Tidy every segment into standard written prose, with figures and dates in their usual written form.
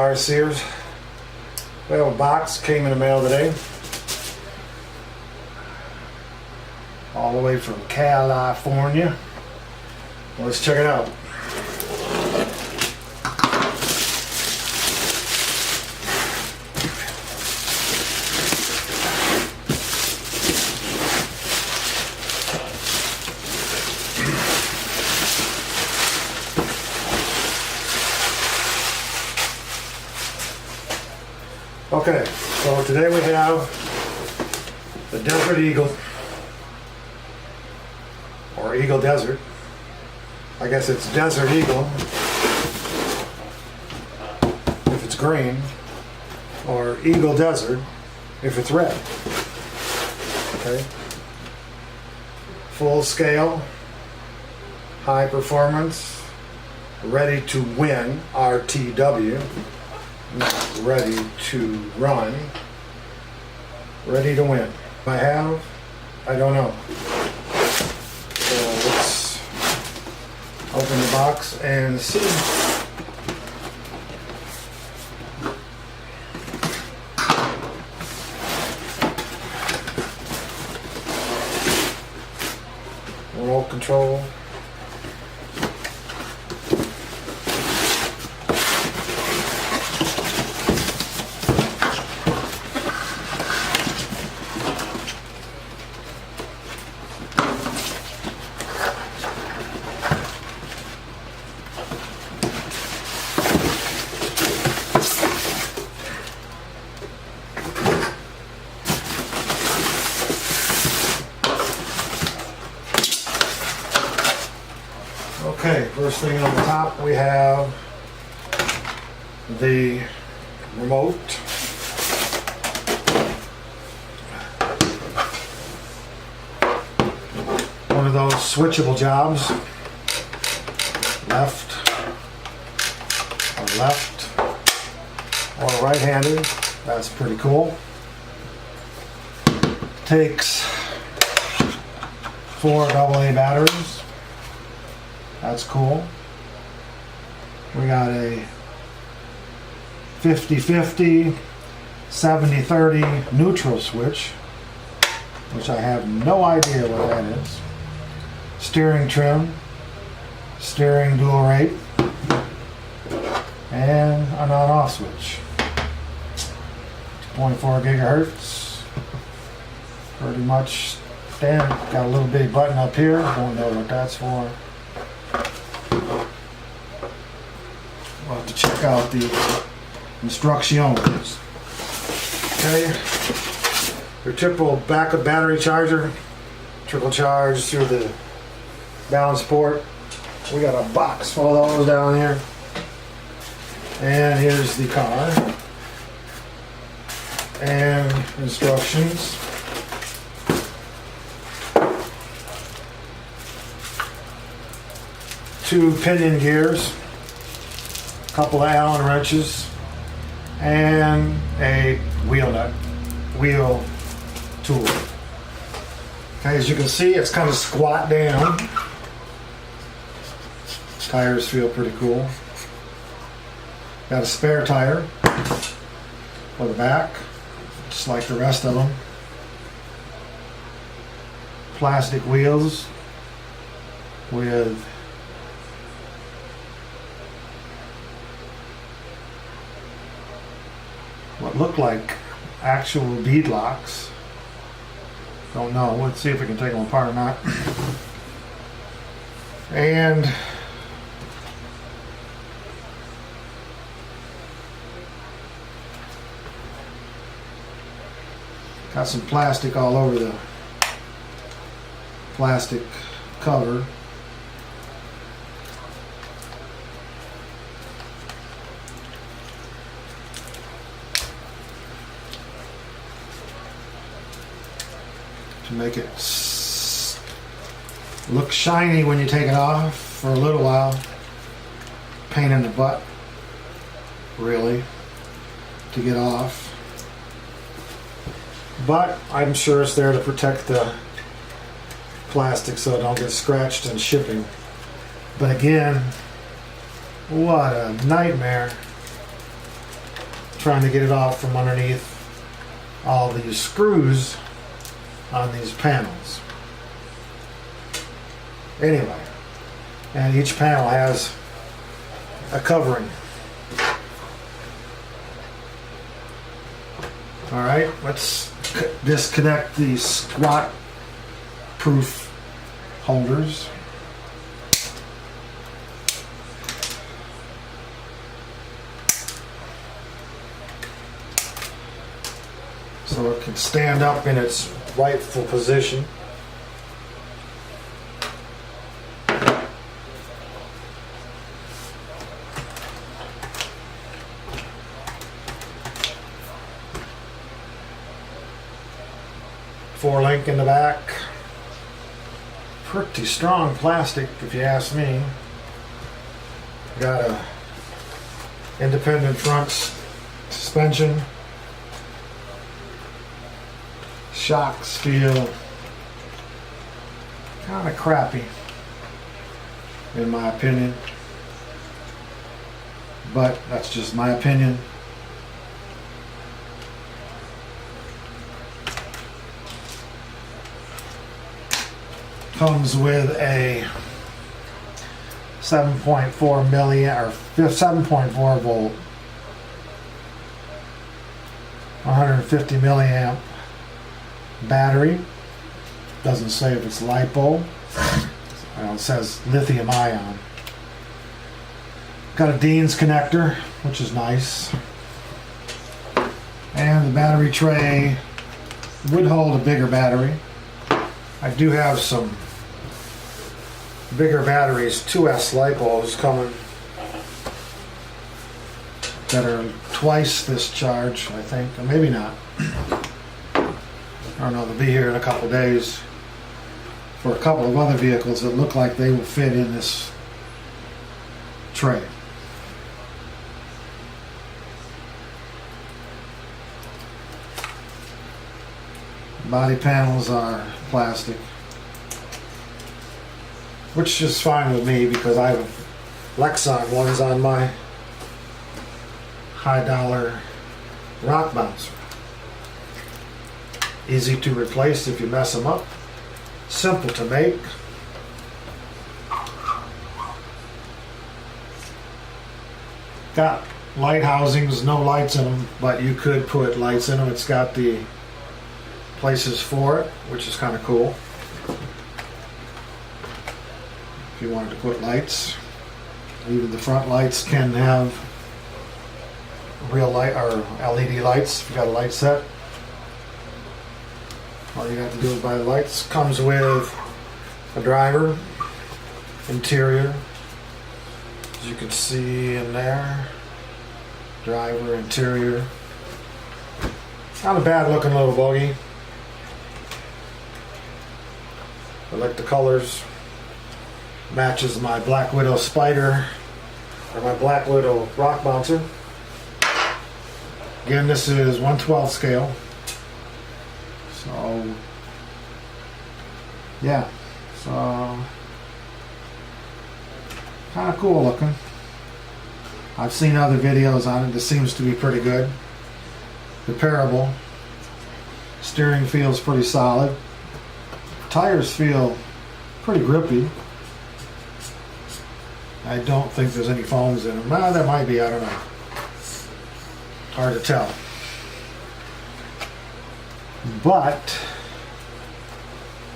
tire sears. Well, a box came in the mail today. All the way from California. Let's check it out. Okay, so today we have the Desert Eagle, or Eagle Desert. I guess it's Desert Eagle if it's green, or Eagle Desert if it's red. Okay, full scale, high performance, ready to win RTW. Not ready to run, ready to win. I don't know. So let's open the box and see. Remote control. Okay, first thing on the top we have the remote. One of those switchable jobs. Left or right-handed. That's pretty cool. Takes 4 AA batteries. That's cool. We got a 50-50, 70-30 neutral switch, which I have no idea what that is. Steering trim, steering dual rate, and an on-off switch. 2.4 gigahertz. Pretty much standard. Got a little big button up here. Don't know what that's for. We'll have to check out the instructions. Okay, your typical backup battery charger, trickle charge through the balance port. We got a box full of those down here. And here's the car. And instructions. Two pinion gears. Couple of Allen wrenches, and a wheel tool. Okay, as you can see, it's kind of squat down. Tires feel pretty cool. Got a spare tire for the back, just like the rest of them. Plastic wheels with what look like actual bead locks. Don't know. Let's see if we can take them apart or not. And got some plastic all over the plastic cover. To make it look shiny when you take it off for a little while. Pain in the butt, really, to get off. But I'm sure it's there to protect the plastic so it don't get scratched in shipping. But again, what a nightmare trying to get it off from underneath all these screws on these panels. Anyway, and each panel has a covering. Alright, let's disconnect these squat proof holders. So it can stand up in its rightful position. Four link in the back. Pretty strong plastic, if you ask me. Got a independent front suspension. Shocks feel kind of crappy, in my opinion. But that's just my opinion. Comes with a 7.4 milliamp or 7.4 volt, 150 milliamp battery. Doesn't say if it's LiPo. Well, it says lithium ion. Got a Dean's connector, which is nice. And the battery tray would hold a bigger battery. I do have some bigger batteries, 2S LiPos coming that are twice this charge, I think, or maybe not. I don't know, they'll be here in a couple days for a couple of other vehicles that look like they will fit in this tray. Body panels are plastic, which is fine with me because I have Lexan ones on my high dollar rock bouncer. Easy to replace if you mess them up. Simple to make. Got light housings, no lights in them, but you could put lights in them. It's got the places for it, which is kind of cool. If you wanted to put lights, even the front lights can have real light or LED lights if you got a light set. All you have to do is buy the lights. Comes with a driver, interior, as you can see in there. Driver, interior. Not a bad looking little buggy. I like the colors. Matches my Black Widow Spider or my Black Widow rock bouncer. Again, this is 1/12 scale. So, yeah. So, kind of cool looking. I've seen other videos on it. This seems to be pretty good. Repairable. Steering feels pretty solid. Tires feel pretty grippy. I don't think there's any foams in them. Well, there might be, I don't know. Hard to tell. But,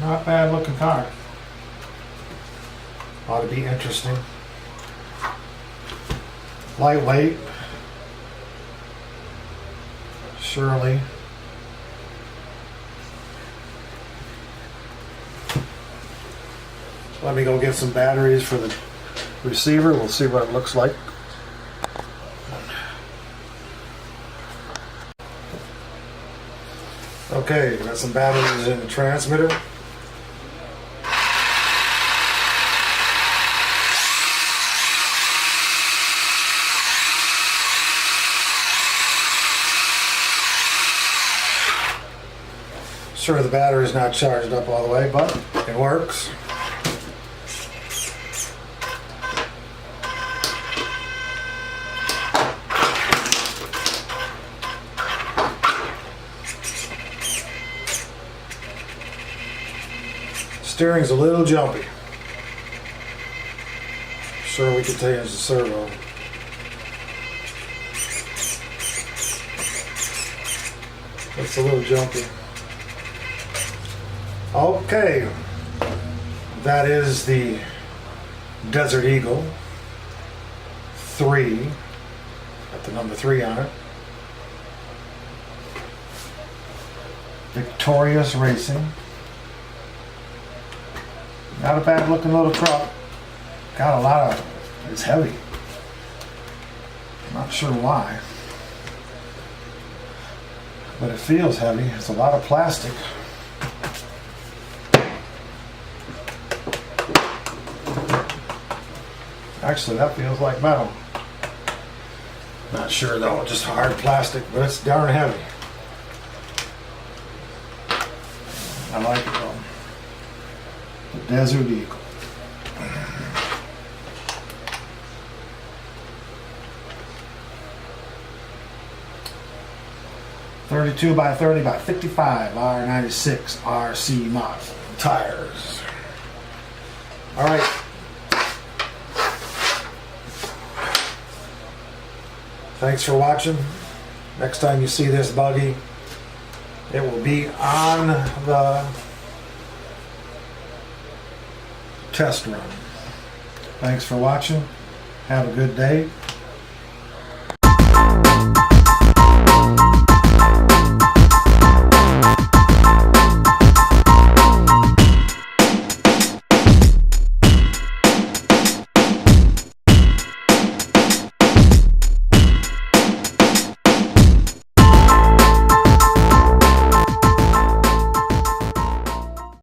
not bad looking car. Ought to be interesting. Lightweight. Surely. Let me go get some batteries for the receiver. We'll see what it looks like. Okay, got some batteries in the transmitter. Sure, the battery's not charged up all the way, but it works. Steering's a little jumpy. Sure, we could change the servo. It's a little jumpy. Okay, that is the Desert Eagle 3. Got the number 3 on it. Victorious Racing. Not a bad looking little truck. Got a lot of, it's heavy. Not sure why. But it feels heavy. It's a lot of plastic. Actually, that feels like metal. Not sure though, just hard plastic, but it's darn heavy. I like it though. The Desert Eagle. .32 by 30 by 55 R96 RC model tires. All right. Thanks for watching. Next time you see this buggy, it will be on the test run. Thanks for watching. Have a good day.